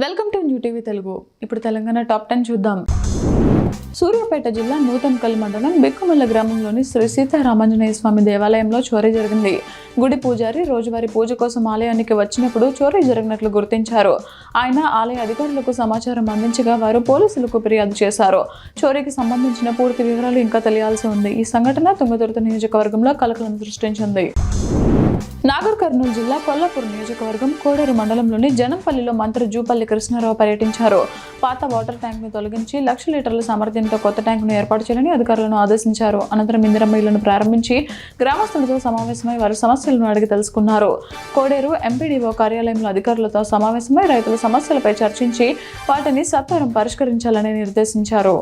Welcome to new TV Telugu. ఇప్పుడు Telangana top 10 చూద్దాం. సూర్యాపేట జిల్లా నూతన్కల్ మండలం బిక్కుమల్ల గ్రామంలోని శ్రీ సీతారామాంజనేయ స్వామి దేవాలయంలో చోరీ జరిగింది. గుడి పూజారి రోజువారీ పూజ కోసం ఆలయానికి వచ్చినప్పుడు చోరీ జరిగినట్లు గుర్తించారు. ఆయన ఆలయ అధికారులకు సమాచారం అందించగా వారు పోలీసులకు ఫిర్యాదు చేశారు. చోరీకి సంబంధించిన పూర్తి వివరాలు ఇంకా తెలియాల్సి ఉంది. ఈ సంఘటన తుంగతుర్తి నియోజకవర్గంలో కలకలం సృష్టించింది. నాగర్ కర్నూలు జిల్లా కొల్లాపూర్ నియోజకవర్గం కోడేరు మండలంలోని జనంపల్లిలో మంత్రి జూపల్లి కృష్ణారావు పర్యటించారు. పాత వాటర్ ట్యాంక్ ను తొలగించి 1,00,000 లీటర్ల సామర్థ్యంతో కొత్త ట్యాంకును ఏర్పాటు చేయాలని అధికారులను ఆదేశించారు. అనంతరం ఇందిరమ్మ ఇళ్లను ప్రారంభించి గ్రామస్తులతో సమావేశమై వారి సమస్యలను అడిగి తెలుసుకున్నారు. కోడేరు ఎంపీడీఓ కార్యాలయంలో అధికారులతో సమావేశమై రైతుల సమస్యలపై చర్చించి వాటిని సత్వరం పరిష్కరించాలని నిర్దేశించారు.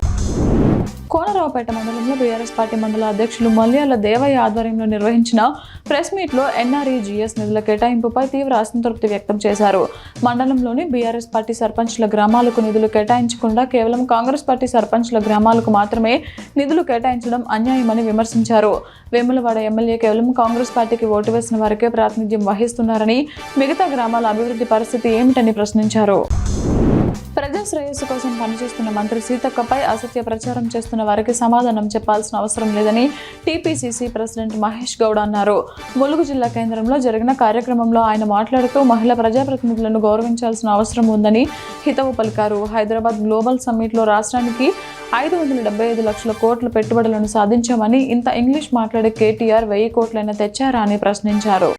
కోనరావుపేట మండలంలో బీఆర్ఎస్ పార్టీ మండల అధ్యక్షులు మల్యాల దేవయ్య ఆధ్వర్యంలో నిర్వహించిన ప్రెస్ మీట్ లో ఎన్ఆర్ఈజీఎస్ నిధుల కేటాయింపుపై తీవ్ర అసంతృప్తి వ్యక్తం చేశారు. మండలంలోని బీఆర్ఎస్ పార్టీ సర్పంచ్ల గ్రామాలకు నిధులు కేటాయించకుండా కేవలం కాంగ్రెస్ పార్టీ సర్పంచ్ల గ్రామాలకు మాత్రమే నిధులు కేటాయించడం అన్యాయమని విమర్శించారు. వేములవాడ ఎమ్మెల్యే కేవలం కాంగ్రెస్ పార్టీకి ఓటు వేసిన వారికే ప్రాతినిధ్యం వహిస్తున్నారని, మిగతా గ్రామాల అభివృద్ధి పరిస్థితి ఏమిటని ప్రశ్నించారు. ప్రజా శ్రేయస్సు కోసం పనిచేస్తున్న మంత్రి సీతక్కపై అసత్య ప్రచారం చేస్తున్న వారికి సమాధానం చెప్పాల్సిన అవసరం లేదని టీపీసీసీ ప్రెసిడెంట్ మహేష్ గౌడ్ అన్నారు. ములుగు జిల్లా కేంద్రంలో జరిగిన కార్యక్రమంలో ఆయన మాట్లాడుతూ మహిళా ప్రజాప్రతినిధులను గౌరవించాల్సిన అవసరం ఉందని హితవు పలికారు. హైదరాబాద్ గ్లోబల్ సమ్మిట్లో రాష్ట్రానికి 575 లక్షల కోట్ల పెట్టుబడులను సాధించామని, ఇంత ఇంగ్లీష్ మాట్లాడే కేటీఆర్ 1000 కోట్లైనా తెచ్చారా అని ప్రశ్నించారు.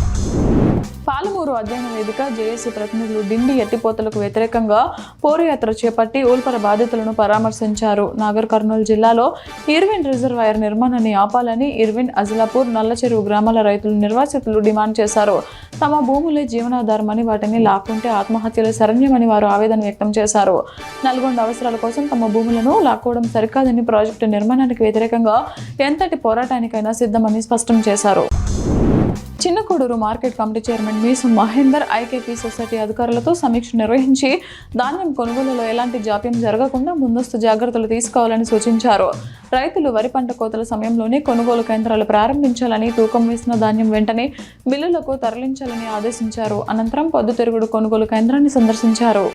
పాలమూరు అధ్యయన వేదిక జేఏసీ ప్రతినిధులు డిండి ఎత్తిపోతలకు వ్యతిరేకంగా పోరుయాత్ర చేపట్టి ఊల్పర బాధితులను పరామర్శించారు. నాగర్ కర్నూలు జిల్లాలో ఇర్విన్ రిజర్వాయర్ నిర్మాణాన్ని ఆపాలని ఇర్విన్, అజిలాపూర్, నల్లచెరువు గ్రామాల రైతులు నిర్వాసితులు డిమాండ్ చేశారు. తమ భూములే జీవనాధారమని, వాటిని లాక్కుంటే ఆత్మహత్యలు శరణ్యమని వారు ఆవేదన వ్యక్తం చేశారు. నల్గొండ అవసరాల కోసం తమ భూములను లాక్కోవడం సరికాదని, ప్రాజెక్టు నిర్మాణానికి వ్యతిరేకంగా ఎంతటి పోరాటానికైనా సిద్ధమని స్పష్టం చేశారు. Chinnakodur market committee chairman Meesu Mahender IKP society అధికారులతో సమీక్ష నిర్వహించి ధాన్యం కొనుగోలులో ఎలాంటి జాప్యం జరగకుండా ముందస్తు జాగ్రత్తలు తీసుకోవాలని సూచించారు. రైతులు వరి పంట కోతల సమయంలోనే కొనుగోలు కేంద్రాలు ప్రారంభించాలని, తూకం వేసిన ధాన్యం వెంటనే మిల్లులకు తరలించాలని ఆదేశించారు. అనంతరం పొద్దుతిరుగుడు కొనుగోలు కేంద్రాన్ని సందర్శించారు.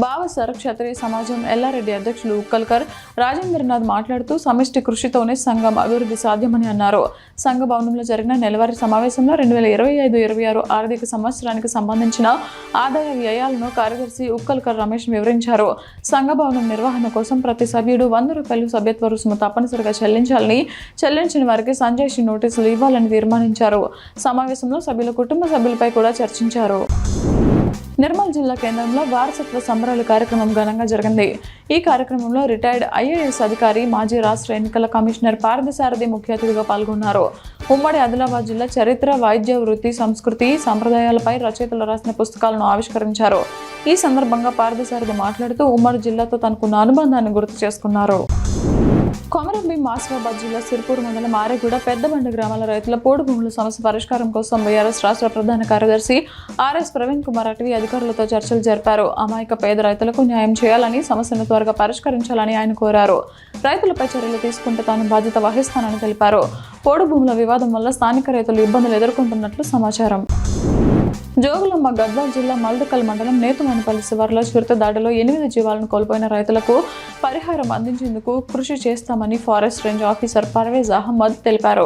బావసర్ క్షత్రియ సమాజం ఎల్లారెడ్డి అధ్యక్షులు ఉక్కల్కర్ రాజేంద్రనాథ్ మాట్లాడుతూ సమిష్టి కృషితోనే సంఘం అభివృద్ధి సాధ్యమని అన్నారు. సంఘ భవనంలో జరిగిన నెలవారీ సమావేశంలో 2025-26 ఆర్థిక సంవత్సరానికి సంబంధించిన ఆదాయ వ్యయాలను కార్యదర్శి ఉక్కల్కర్ రమేష్ వివరించారు. సంఘ భవనం నిర్వహణ కోసం ప్రతి సభ్యుడు 100 రూపాయలు సభ్యత్వ రుసుము తప్పనిసరిగా చెల్లించాలని, చెల్లించిన వారికి సంజాయిషి నోటీసులు ఇవ్వాలని తీర్మానించారు. సమావేశంలో సభ్యుల కుటుంబ సభ్యులపై కూడా చర్చించారు. నిర్మల్ జిల్లా కేంద్రంలో వారసత్వ సంబరాల కార్యక్రమం ఘనంగా జరిగింది. ఈ కార్యక్రమంలో రిటైర్డ్ ఐఏఎస్ అధికారి, మాజీ రాష్ట్ర ఎన్నికల కమిషనర్ పార్థసారథి ముఖ్య అతిథిగా పాల్గొన్నారు. ఉమ్మడి ఆదిలాబాద్ జిల్లా చరిత్ర, వైద్య, వృత్తి, సంస్కృతి, సంప్రదాయాలపై రచయితలు రాసిన పుస్తకాలను ఆవిష్కరించారు. ఈ సందర్భంగా పార్థసారథి మాట్లాడుతూ ఉమ్మడి జిల్లాతో తనకున్న అనుబంధాన్ని గుర్తు చేసుకున్నారు. కొమరంభీం ఆసిఫాబాద్ జిల్లా సిర్పూర్ మండలం ఆరేగూడ, పెద్దబండ గ్రామాల రైతుల పోడు భూముల సమస్య పరిష్కారం కోసం బీఆర్ఎస్ రాష్ట్ర ప్రధాన కార్యదర్శి ఆర్ఎస్ ప్రవీణ్ కుమార్ అటవీ అధికారులతో చర్చలు జరిపారు. అమాయక పేద రైతులకు న్యాయం చేయాలని, సమస్యను త్వరగా పరిష్కరించాలని ఆయన కోరారు. రైతులపై చర్యలు తీసుకుంటే తాను బాధ్యత వహిస్తానని తెలిపారు. పోడు భూముల వివాదం వల్ల స్థానిక రైతులు ఇబ్బందులు ఎదుర్కొంటున్నట్లు సమాచారం. జోగులాంబ గద్వాల జిల్లా మల్దకల్ మండలం నేతుమనపల్లి శివారులో చిరుత దాడిలో 8 జీవాలను కోల్పోయిన రైతులకు పరిహారం అందించేందుకు కృషి చేస్తామని forest range officer Parvez Ahmed తెలిపారు.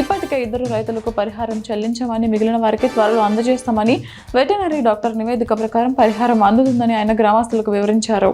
ఇప్పటికే 2 రైతులకు పరిహారం చెల్లించామని, మిగిలిన వారికి త్వరలో అందజేస్తామని, వెటర్నరీ డాక్టర్ నివేదిక ప్రకారం పరిహారం అందుతుందని ఆయన గ్రామస్తులకు వివరించారు.